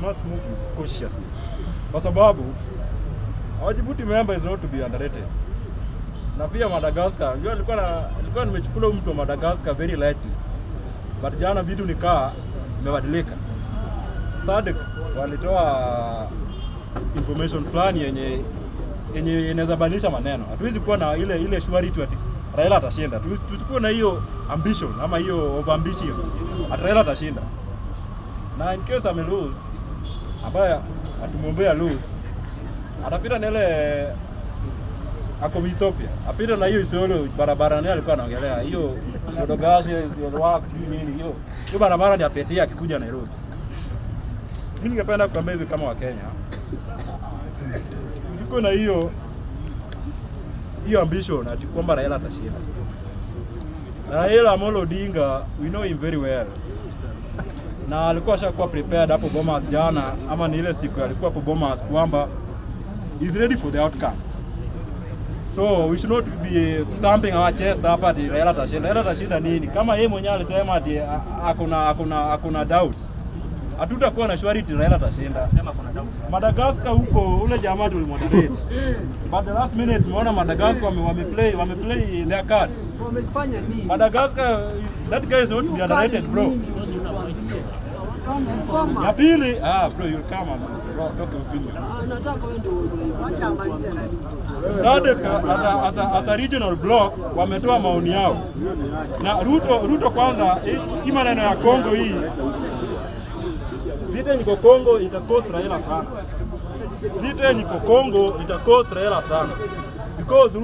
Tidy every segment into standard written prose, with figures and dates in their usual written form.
must move cautiously. Kwa sababu our Djibouti member is not to be underrated. Na pia Madagascar, unajua nilikuwa nimechukua mtu wa Madagascar very lightly. But jana vitu nikaa imebadilika. SADC walitoa information fulani yenye inaweza badilisha maneno. Hatuwezi kuwa na ile surety ati Raila atashinda. Tusikuwe na hiyo ambition ama hiyo over ambition ati Raila atashinda. Na in case ame lose, ambaye atumwombea lose, atapita na ile ako Ethiopia. Apita na hiyo Isiolo barabara naye alikuwa anaongelea. Hiyo Dodogashe, Yelwak, nini hiyo. Hiyo barabara ndio apetia akikuja Nairobi. Mimi ningependa kuambia hivi kama wa Kenya. Tuko na hiyo ambition ati kwamba Raila atashinda. Raila Amolo Odinga, we know him very well. Na alikuwa ashakuwa prepared hapo Bomas jana ama ni ile siku alikuwa hapo Bomas kwamba is ready for the outcome. So we should not be stamping our chest hapa ati Raila atashinda. Raila atashinda nini? Kama yeye mwenyewe alisema ati hakuna doubts. Hatutakuwa na surety Raila atashinda. Sema kuna doubts. Madagascar huko ule jamaa tulimmoderate. But the last minute tumeona Madagascar wameplay their cards. Wamefanya nini? Madagascar, that guy is not to be underrated, bro. Ya pili, bro, you'll come and talk your opinion. Nataka wewe ndio SADC as a regional block wametoa maoni yao. Na Ruto kwanza hii maneno ya Kongo hii. Vita niko Kongo itakost Raila sana. Vita niko Kongo itakost Raila sana. Because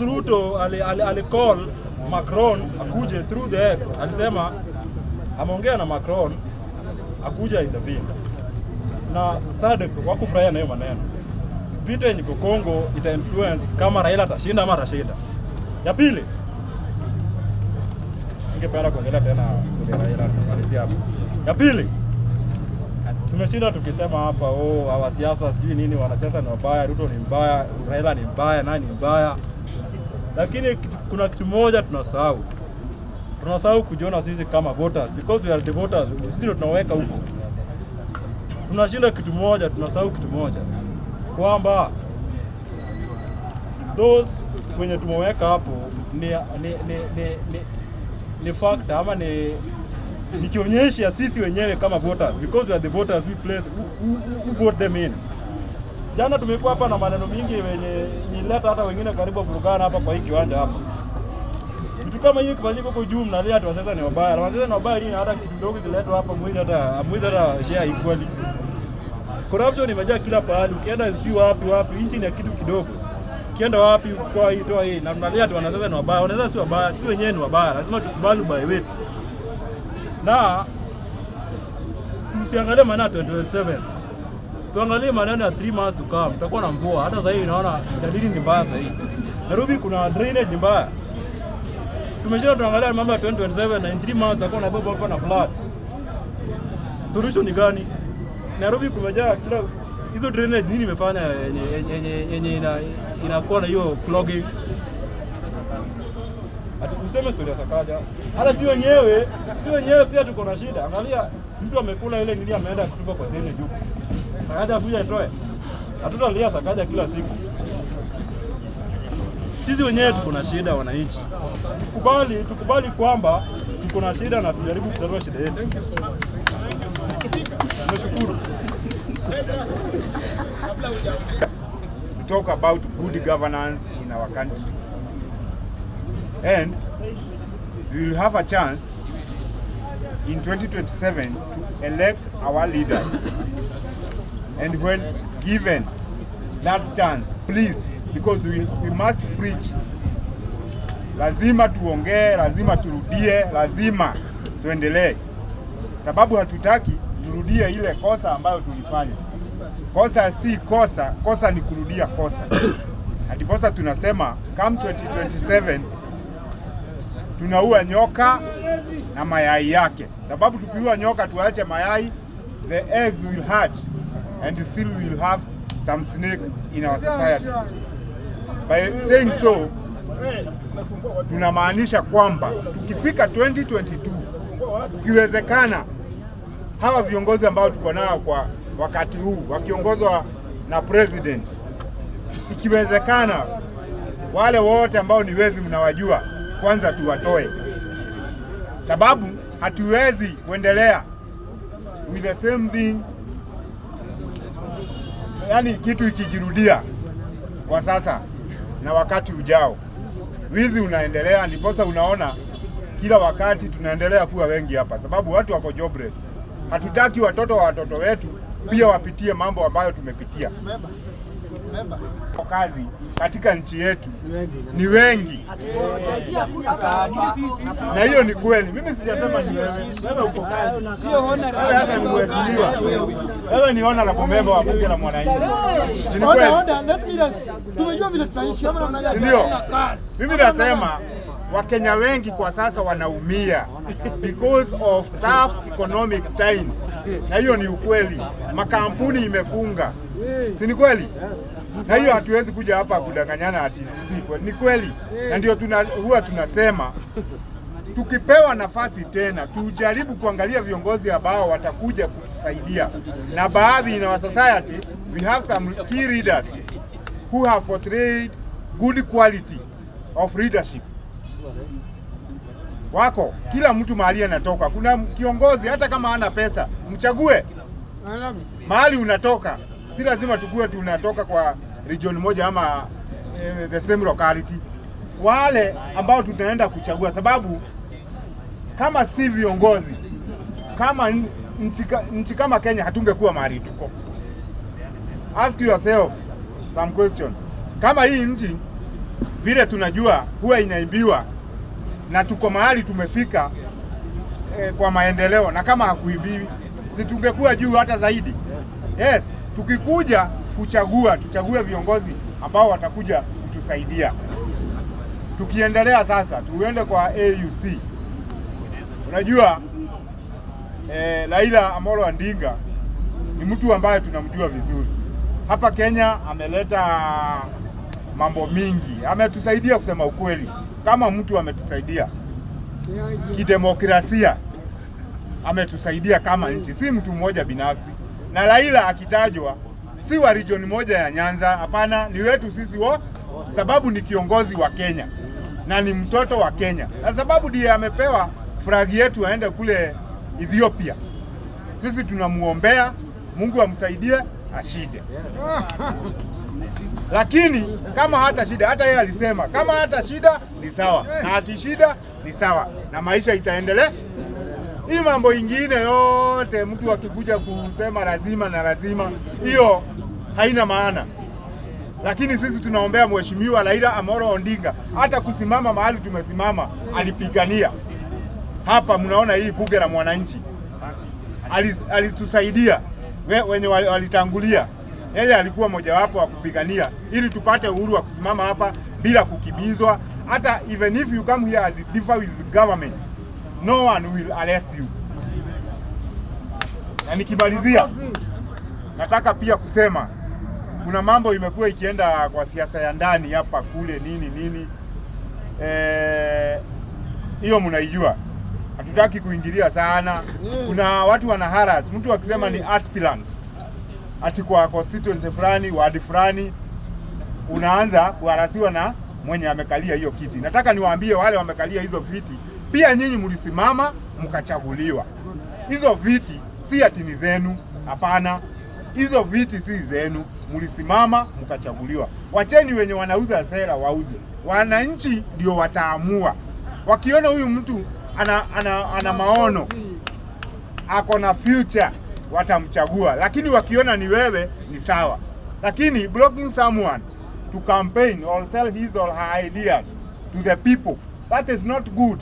Ruto ali call Macron akuje through the X. Alisema ameongea na Macron akuja intervene. Na SADC wakufurahia na hiyo maneno. Vita niko Kongo ita influence kama Raila atashinda ama atashinda. Ya pili, singependa kuongelea tena swali Raila tumalizia hapo. Ya pili, tumeshinda tukisema hapa hawa siasa sijui nini, wanasiasa ni wabaya, Ruto ni mbaya, Raila ni mbaya, nani ni mbaya. Lakini kuna kitu moja tunasahau. Tunasahau kujiona sisi kama voters because we are the voters. Sisi ndio tunaweka huko. Tunashinda kitu moja, tunasahau kitu moja. Kwamba those wenye tumeweka hapo ni factor ama ni kionyesha sisi wenyewe kama voters because we are the voters who vote them in. Jana tumekuwa hapa na maneno mingi wenye nileta hata wengine karibu vurugana hapa kwa hii kiwanja hapa. Kitu kama hiyo kifanyika huko juu mnalia watu sasa ni wabaya. Na wazee ni wabaya nini hata kidogo kiletwa hapa mwizi hata share equally. Corruption imejaa kila pahali. Ukienda sijui wapi nchi ni ya kitu kidogo. Ukienda wapi kwa hii toa hii na mnalia watu wanasema ni wabaya. Wanaweza si wabaya, si wenyewe ni wabaya. Lazima tukubali ubaya wetu. Na tusiangalie maneno 2027. Tuangalie maneno ya 3 months to come. Tutakuwa na mvua. Hata sasa hivi naona dalili ni mbaya sasa hivi. Nairobi kuna drainage mbaya. Tumeshinda tuangalia mambo ya 2027 na in 3 months tutakuwa na baba hapa na flood. Solution ni gani? Nairobi kumejaa kila hizo drainage nini imefanya yenye inakuwa na hiyo clogging. Tuseme story ya Sakaja. Hata si wenyewe pia tuko na shida. Angalia mtu amekula ile nini ameenda kutupa kwa drainage huko. Sakaja akuja itoe. Hatutalia Sakaja kila siku. Sisi wenyewe tuko na shida wananchi. Tukubali kwamba tuko na shida na tujaribu kutatua shida yetu. Nashukuru. We talk about good governance in our country. And we will have a chance in 2027 to elect our leaders. And when given that chance, please, because we must preach. Lazima tuongee, lazima turudie, lazima tuendelee. Sababu hatutaki turudie ile kosa ambayo tulifanya. Kosa si kosa, kosa ni kurudia kosa. Hatiposa tunasema come 2027 tunaua nyoka na mayai yake. Sababu tukiua nyoka tuache mayai, the eggs will hatch and still we will have some snake in our society. By saying so, tunamaanisha kwamba tukifika 2022 ukiwezekana hawa viongozi ambao tuko nao kwa wakati huu wakiongozwa na president, ikiwezekana wale wote ambao ni wezi mnawajua, kwanza tuwatoe, sababu hatuwezi kuendelea with the same thing, yani kitu ikijirudia kwa sasa na wakati ujao. Wizi unaendelea, ndiposa unaona kila wakati tunaendelea kuwa wengi hapa, sababu watu wako jobless. Hatutaki watoto wa watoto wetu pia wapitie mambo ambayo tumepitia. Kazi katika nchi yetu ni wengi, na hiyo ni kweli. Mimi sijasema ni wewe uko kazi, sio hata ni mheshimiwa, wewe ni honorable member wa bunge la mwananchi. Tumejua vile tunaishi ama namna gani? Ndio mimi nasema Wakenya wengi kwa sasa wanaumia because of tough economic times, na hiyo ni ukweli. Makampuni imefunga, si ni kweli? Na hiyo hatuwezi kuja hapa kudanganyana ati si kweli, ni kweli. Na ndio huwa tunasema tukipewa nafasi tena tujaribu kuangalia viongozi ambao watakuja kutusaidia, na baadhi in our society we have some key leaders who have portrayed good quality of leadership. Wako kila mtu mahali anatoka. Kuna kiongozi hata kama hana pesa, mchague mahali unatoka. Si lazima tukue tunatoka kwa region moja ama the same locality. Wale ambao tutaenda kuchagua, sababu kama si viongozi, kama nchi kama Kenya hatungekuwa mahali tuko. Ask yourself some question. Kama hii nchi vile tunajua huwa inaibiwa na tuko mahali tumefika kwa maendeleo, na kama hakuibiwi si tungekuwa juu hata zaidi. Yes, tukikuja kuchagua, tuchague viongozi ambao watakuja kutusaidia. Tukiendelea sasa, tuende kwa AUC. Unajua Raila Amolo Odinga ni mtu ambaye tunamjua vizuri. Hapa Kenya ameleta mambo mingi, ametusaidia kusema ukweli. Kama mtu ametusaidia kidemokrasia, ametusaidia kama nchi, si mtu mmoja binafsi. Na Raila akitajwa si wa region moja ya Nyanza, hapana, ni wetu sisi sababu ni kiongozi wa Kenya na ni mtoto wa Kenya, na sababu ndiye amepewa flag yetu aende kule Ethiopia. Sisi tunamuombea Mungu amsaidie ashinde. Lakini kama hata shida, hata yeye alisema kama hata shida ni sawa, na akishida ni sawa, na maisha itaendelea. Hii mambo ingine yote mtu akikuja kusema lazima na lazima, hiyo haina maana. Lakini sisi tunaombea mheshimiwa Raila Amolo Odinga, hata kusimama mahali tumesimama alipigania. Hapa mnaona hii bunge la mwananchi alitusaidia, wenye walitangulia. Yeye alikuwa mojawapo wa kupigania ili tupate uhuru wa kusimama hapa bila kukibizwa. Hata even if you come here and differ with the government, no one will arrest you. Na nikimalizia, nataka pia kusema kuna mambo imekuwa ikienda kwa siasa ya ndani hapa kule nini. Hiyo mnaijua. Hatutaki kuingilia sana. Kuna watu wana harass, mtu akisema ni aspirant ati kwa constituency fulani, wadi fulani, unaanza kuharasiwa na mwenye amekalia hiyo kiti. Nataka niwaambie wale wamekalia hizo viti, pia nyinyi mlisimama mkachaguliwa. Hizo viti si ati ni zenu, hapana. Hizo viti si zenu, mlisimama mkachaguliwa. Wacheni wenye wanauza sera wauze. Wananchi ndio wataamua. Wakiona huyu mtu ana maono, ako na future, watamchagua. Lakini wakiona ni wewe ni sawa. Lakini blocking someone to campaign or sell his or her ideas to the people, that is not good.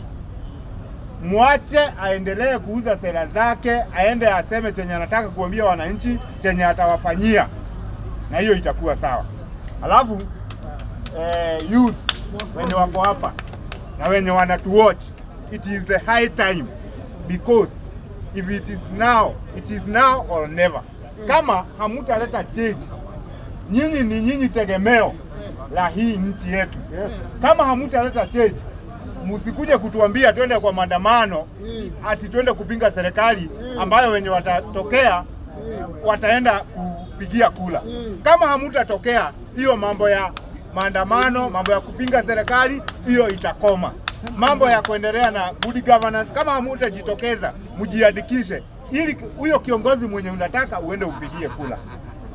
Mwache aendelee kuuza sera zake, aende aseme chenye anataka kuambia wananchi, chenye atawafanyia, na hiyo itakuwa sawa. Alafu youth wenye wako hapa na wenye wanatuwatch, it is the high time, because if it is now or never. Kama hamutaleta change, nyinyi ni nyinyi tegemeo la hii nchi yetu. Kama hamutaleta change, Musikuje kutuambia twende kwa maandamano ati twende kupinga serikali ambayo wenye watatokea wataenda kupigia kula. Kama hamutatokea, hiyo mambo ya maandamano, mambo ya kupinga serikali, hiyo itakoma. Mambo ya kuendelea na good governance, kama hamutajitokeza, mujiandikishe ili huyo kiongozi mwenye unataka uende upigie kula.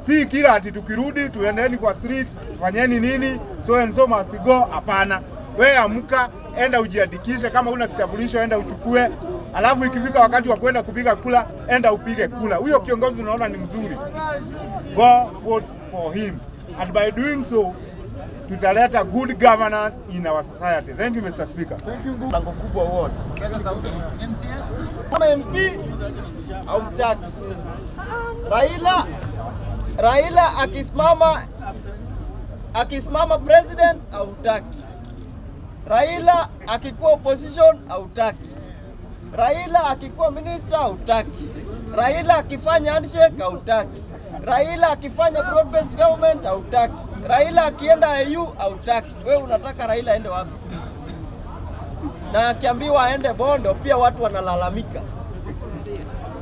Si kila ati tukirudi tuendeni kwa street, fanyeni nini, so and so must go. Hapana. Wewe amka, enda ujiandikishe. Kama una kitambulisho enda uchukue, alafu ikifika wakati wa kwenda kupiga kula, enda upige kula. Huyo kiongozi unaona ni mzuri, go vote for him, and by doing so tutaleta good governance in our society. Thank you, Mr. Speaker. Thank you. Lango kubwa wote kama MP au mtaki Raila akisimama president hautaki. Raila akikuwa opposition hautaki. Raila akikuwa minister hautaki. Raila akifanya handshake hautaki. Raila akifanya broad-based government hautaki. Raila akienda AU hautaki. Wewe unataka Raila aende wapi? Na akiambiwa aende Bondo pia watu wanalalamika.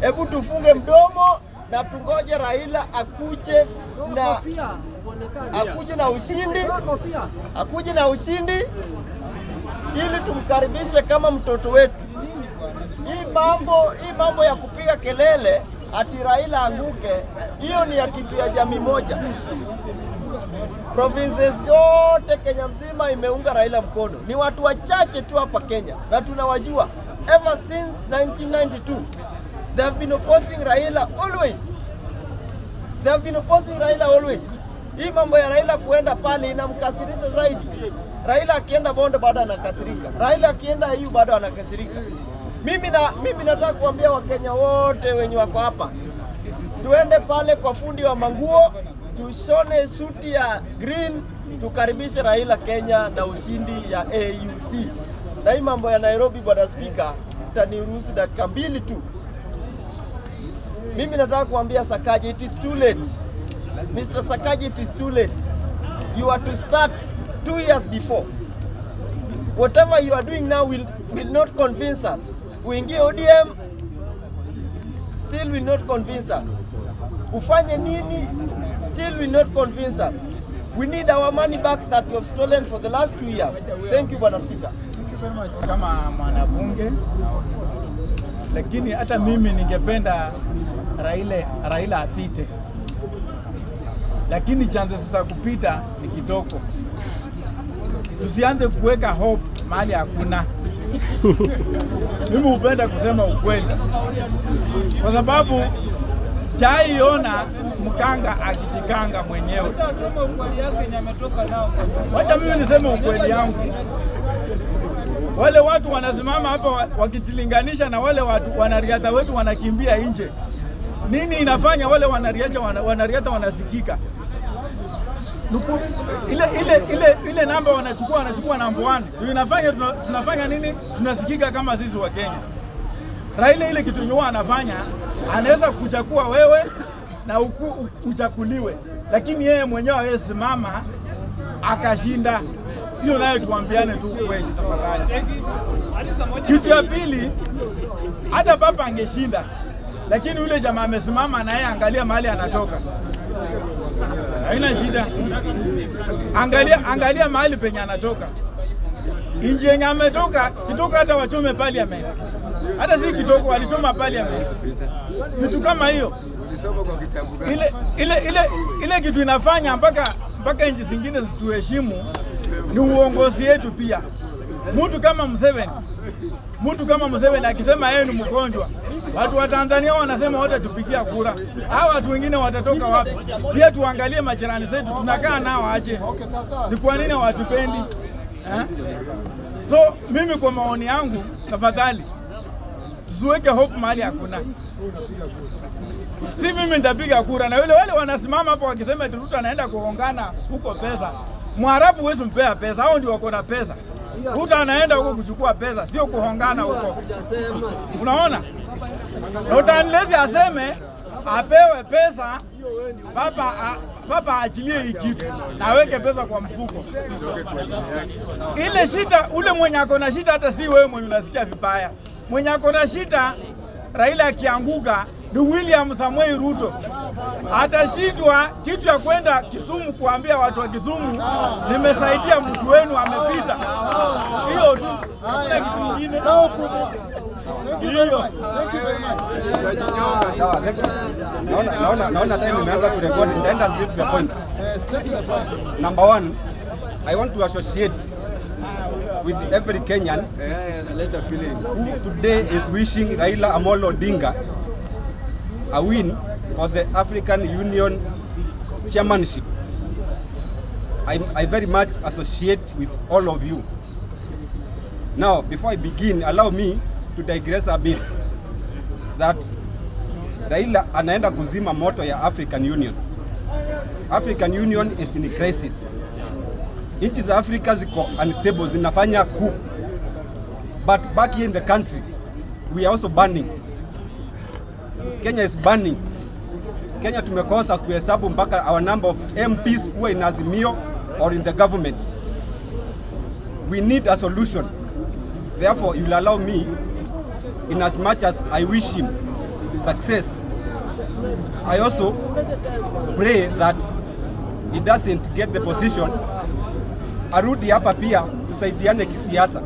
Hebu tufunge mdomo na tungoje Raila akuje na ushindi ili tumkaribishe kama mtoto wetu. Hii mambo ya kupiga kelele ati Raila anguke, hiyo ni ya kitu ya jamii moja. Provinces yote Kenya mzima imeunga Raila mkono. Ni watu wachache tu hapa Kenya na tunawajua. Ever since 1992 they have been opposing Raila always. Hii mambo ya Raila kuenda pale inamkasirisha zaidi. Raila akienda Bondo bado anakasirika. Raila akienda EU bado anakasirika. Mimi nataka kuambia Wakenya wote wenye wako hapa, tuende pale kwa fundi wa manguo, tushone suti ya green, tukaribishe Raila Kenya na ushindi ya AUC. Na hii mambo ya Nairobi, Bwana Speaker, taniruhusu dakika 2 tu. Mimi nataka kuambia Sakaja, it is too late. Mr. Sakaja, it is too late. You are to start 2 years before. Whatever you are doing now will not convince us. Uingie ODM, still will not convince us. Ufanye nini, still will not convince us. We need our money back that we have stolen for the last 2 years. Thank you, Bwana Speaker. Kama mwanabunge, lakini hata mimi ningependa Raila apite, lakini chances za kupita ni kidogo. Tusianze kuweka hope mahali hakuna. Mimi hupenda kusema ukweli, kwa sababu chaiona mkanga akitikanga mwenyewe. Wacha mimi niseme ukweli yangu. Wale watu wanasimama hapa wakitilinganisha na wale watu wanariadha wetu wanakimbia nje. Nini inafanya wale wanariadha wanasikika? Ile namba wanachukua namba 1. Inafanya tunafanya nini? Tunasikika kama sisi wa Kenya. Raila ile kitu nyua anafanya, anaweza kuchakua wewe na uchakuliwe, lakini yeye mwenyewe hawezi simama akashinda. Hiyo nayo tuambiane tu kweli tafadhali. Kitu ya pili, hata papa angeshinda, lakini yule jamaa amesimama na yeye, angalia mahali anatoka. Haina shida. Angalia mahali penye anatoka. Inji yenye ametoka, kitoka hata wachome parliament. Hata si kitoko walichoma parliament. Vitu kama hiyo. Ile kitu inafanya mpaka nchi zingine zituheshimu ni uongozi yetu pia. Mtu kama Museveni akisema yeye ni mgonjwa, watu wa Tanzania wanasema wote tupigia kura. Hao watu wengine watatoka wapi? Pia tuangalie majirani zetu, tunakaa nao aje. Ni kwa nini hawatupendi? So mimi kwa maoni yangu, tafadhali tusiweke hope mahali hakuna. Si mimi nitapiga kura na wale wanasimama hapo wakisema Ruto anaenda kuongana huko pesa. Mwarabu wewe mpea pesa, hao ndio wako na pesa. Ruto anaenda huko kuchukua pesa, sio kuhongana huko. Unaona? Na utanilezi aseme apewe pesa, Papa aachilie hii kitu na aweke pesa kwa mfuko. Ile shida, ule mwenye ako na shida hata si wewe mwenye unasikia vibaya. Mwenye ako na shida Raila akianguka ni William Samoei Ruto. Atashindwa kitu ya kwenda Kisumu kuambia watu wa Kisumu nimesaidia mtu wenu amepita. Hiyo tu. Hakuna kitu kingine. Sawa kubwa. Naona time imeanza kurekodi. Nitaenda straight to the point. Number one, I want to associate with every Kenyan who today is wishing Raila Amolo Odinga a win for the African Union chairmanship. I very much associate with all of you. Now, before I begin, allow me to digress a bit that Raila anaenda kuzima moto ya African Union. African Union is in crisis. Nchi za Afrika ziko unstable, zinafanya coup. But back here in the country, we are also burning. Kenya is burning. Kenya tumekosa kuhesabu mpaka our number of MPs who are in Azimio or in the government. We need a solution. Therefore, you will allow me, in as much as I wish him success, I also pray that he doesn't get the position. Arudi hapa pia tusaidiane kisiasa.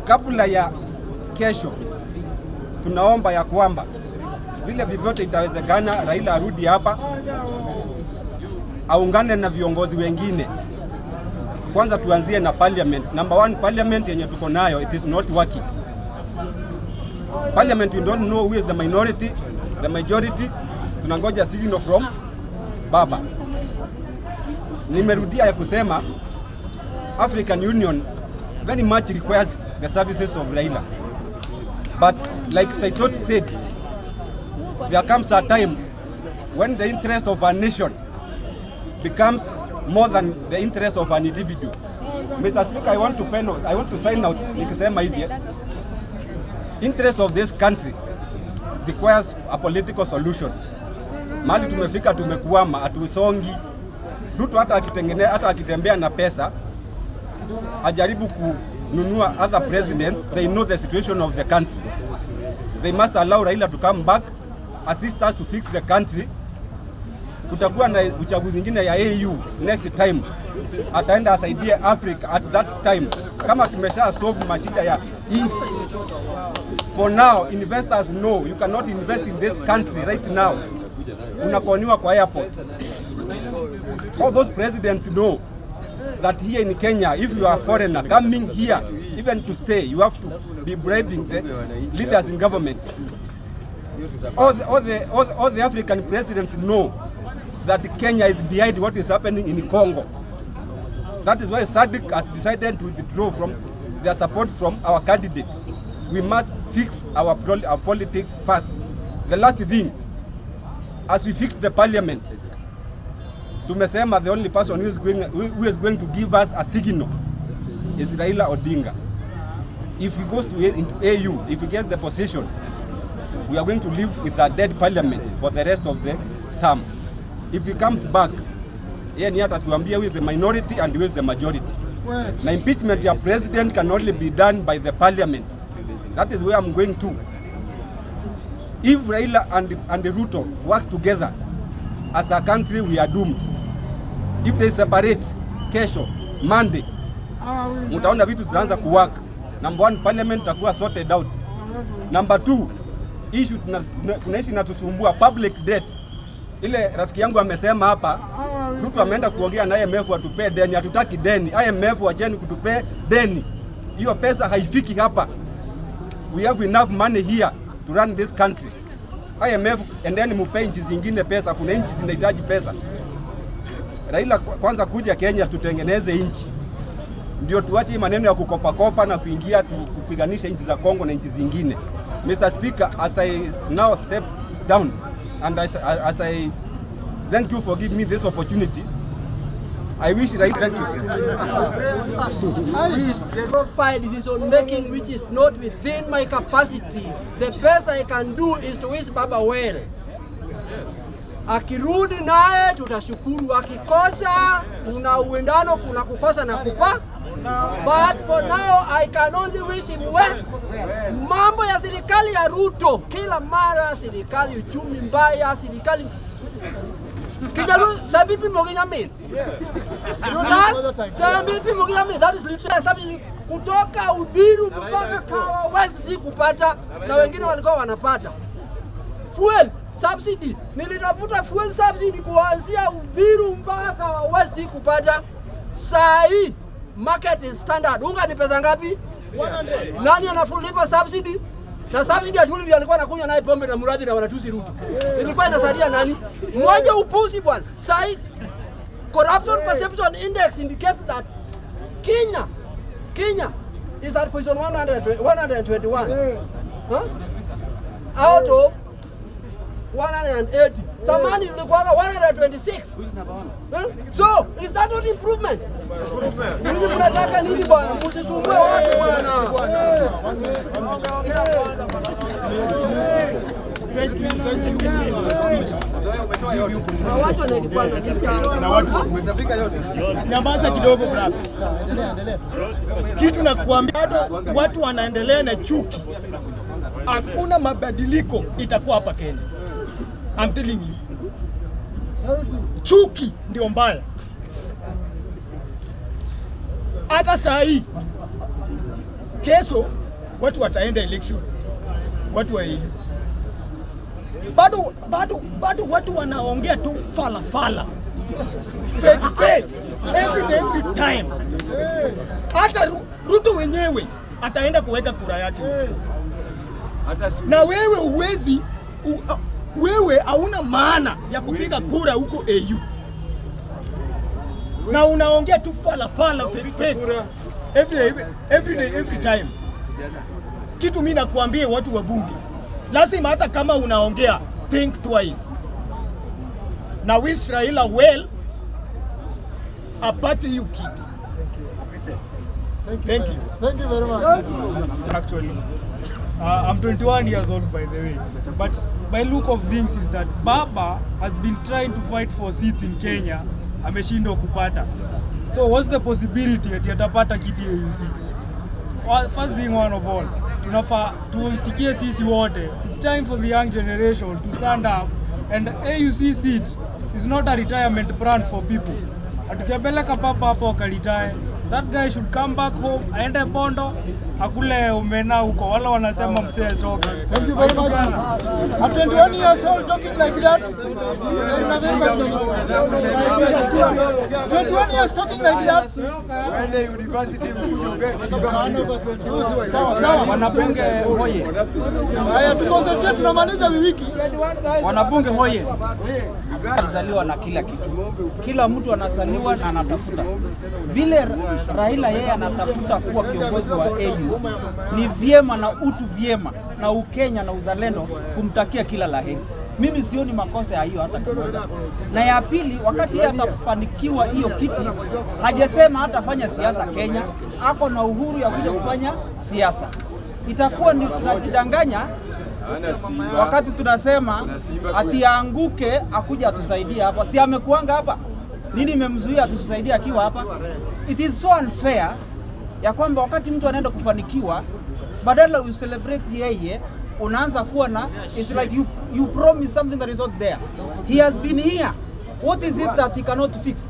Kabla ya kesho, tunaomba ya kwamba vile vyovyote itawezekana Raila arudi hapa aungane na viongozi wengine. Kwanza tuanzie na parliament. Number one, parliament yenye tuko nayo, it is not working. Parliament, we don't know who is the minority, the majority. Tunangoja signal from Baba. Nimerudia ya kusema African Union very much requires the services of Raila. But like Saitot said, there comes a time when the interest of a nation becomes more than the interest of an individual. Mr. Speaker, I want to sign out nikisema hivi. Interest of this country requires a political solution. Mali tumefika tumekuama, hatusongi. Ruto hata akitembea na pesa ajaribu kununua other presidents, they know the situation of the country. They must allow Raila to come back, assist us to fix the country. Kutakuwa na uchaguzi nyingine ya AU next time. Ataenda asaidie Africa at that time. Kama tumesha solve mashida ya nchi. For now, investors know you cannot invest in this country right now. Unakoniwa kwa airport. All those presidents know that here in Kenya, if you are a foreigner coming here, even to stay, you have to be bribing the leaders in government. All the African presidents know that Kenya is behind what is happening in Congo. That is why SADC has decided to withdraw from their support from our candidate. We must fix our politics first. The last thing, as we fix the parliament, tumesema the only person who is going to give us a signal is Raila Odinga. If he goes into AU, if he gets the position, we are going to live with a dead parliament for the rest of the term. If he comes back, yeye ni atatuambia who is the minority and who is the majority. Na impeachment ya president can only be done by the parliament. That is where I'm going to. If Raila and Ruto works together, as a country we are doomed. If they separate, kesho, Monday, mutaona vitu zinaanza kuwork. Number one, parliament itakuwa sorted out. Number two, issue tunaishi na tusumbua public debt. Ile rafiki yangu amesema hapa, Ruto ameenda kuongea na IMF watupe deni, hatutaki deni. IMF wacheni kutupe deni. Hiyo pesa haifiki hapa. We have enough money here to run this country. IMF endeni mupe nchi zingine pesa, kuna nchi zinahitaji pesa. Raila kwanza kuja Kenya tutengeneze nchi. Ndio tuache maneno ya kukopa na kuingia kupiganisha nchi za Kongo na nchi zingine. Mr. Speaker, as I now step down and as I thank you for giving me this opportunity, I wish Raila thank you. The profile decision making which is not within my capacity. The best I can do is to wish Baba well. Akirudi naye tutashukuru, akikosa kuna uendano, kuna kukosa na kupa. But for now I can only wish him well. Mambo ya serikali ya Ruto kila mara, serikali uchumi mbaya, serikali Kijalu sabipi moginya means. Sabipi moginya means, that is literally sabipi kutoka Ubiru mpaka Kawa West si kupata, na wengine walikuwa wanapata. Fuel subsidy, nilitafuta fuel subsidy kuanzia Ubiru mpaka Kawa West si kupata. Saa hii market is standard. Unga ni pesa ngapi? 100. Nani anafulipa subsidy? Na subsidy ya Julie alikuwa anakunywa naye pombe na Muradhi na wanatusi Ruto. Ilikuwa inasaidia nani? Mmoja upuzi bwana. Sai corruption perception index indicates that Kenya is at position 121. Huh? Out of 180. Samani ilikuwa 126. So, is that not improvement? Nini mnataka nini bwana? Msisumbue watu bwana. Thank you. Nyamaza kidogo brother. Endelea. Kitu nakuambia watu wanaendelea na chuki. Hakuna mabadiliko itakuwa hapa Kenya. I'm telling you. Chuki ndio mbaya. Hata saa hii kesho watu wataenda election. Watu wa EU. Bado watu wanaongea tu fala. Fake. Every time. Hata Ruto wenyewe ataenda kuweka kura yake. Na wewe uwezi wewe hauna maana ya kupiga kura huko AU. Na unaongea tu fala fake. Every time. Kitu mimi nakuambia watu wa bunge, lazima hata kama unaongea think twice. Na wish Raila well, apate you kid. Thank you very much. Actually, I'm 21 years old by the way, but by look of things is that Baba has been trying to fight for seats in Kenya, ameshindwa kupata. So what's the possibility ati atapata kiti ya AUC? Well, first thing one of all, tunafaa tuitikie sisi wote. It's time for the young generation to stand up, and AUC seat is not a retirement plan for people. Atutembeleka papa hapo akalitae. That guy should come back home, aende Bondo, akule umena huko. Wala wanasema msee toka. Thank you very much. At 21 years old talking like that. 21 years talking like that. Wende university Sawa. Wanabunge hoye. Haya tuconcentrate, tunamaliza wiki. Wanabunge hoye. Alizaliwa na kila kitu. Kila mtu anazaliwa na anatafuta. Vile Raila yeye anatafuta kuwa kiongozi wa AU, ni vyema na utu vyema na Ukenya na uzalendo kumtakia kila laheri. Mimi sioni makosa ya hiyo hata kidogo. Na ya pili, wakati yeye atafanikiwa hiyo kiti, hajasema hatafanya siasa Kenya, ako na uhuru ya kuja kufanya siasa. Itakuwa ni tunajidanganya wakati tunasema ati aanguke akuja atusaidie hapa. Si amekuanga hapa? Nini imemzuia atusaidie akiwa hapa? It is so unfair ya kwamba wakati mtu anaenda kufanikiwa, badala you celebrate yeye, unaanza kuwa na it's like you promise something that is not there. He has been here. What is it that he cannot fix?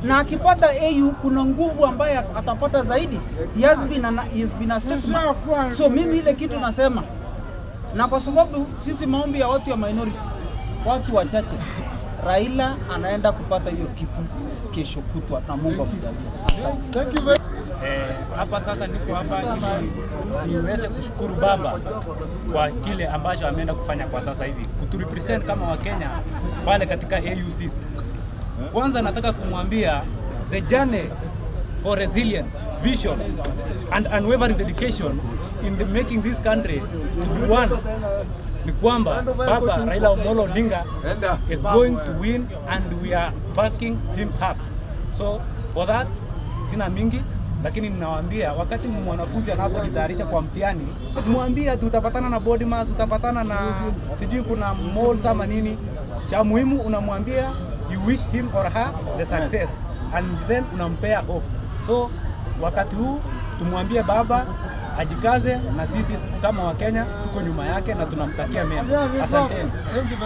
Na akipata AU kuna nguvu ambaye atapata zaidi. He has been a statesman. So mimi ile kitu nasema, na kwa sababu sisi maombi ya watu ya minority, watu wachache, Raila anaenda kupata hiyo kiti kesho kutwa na Mungu amjalie. Thank you very Hapa sasa niko hapa ili niweze kushukuru Baba kwa kile ambacho ameenda kufanya kwa sasa hivi, kuturepresent kama Wakenya pale katika AUC. Kwanza nataka kumwambia the journey for resilience, vision and unwavering dedication in making this country to be one. Ni kwamba Baba Raila Amolo Odinga is going to win and we are backing him up. So for that sina mingi, lakini ninawaambia wakati mwanafunzi anapojitayarisha kwa mtihani, mwambie tutapatana na body mass, tutapatana na sijui kuna malls ama nini, Cha muhimu unamwambia you wish him or her the success and then unampea hope. So wakati huu tumwambie baba ajikaze, na sisi kama Wakenya tuko nyuma yake na tunamtakia mema. Asanteni.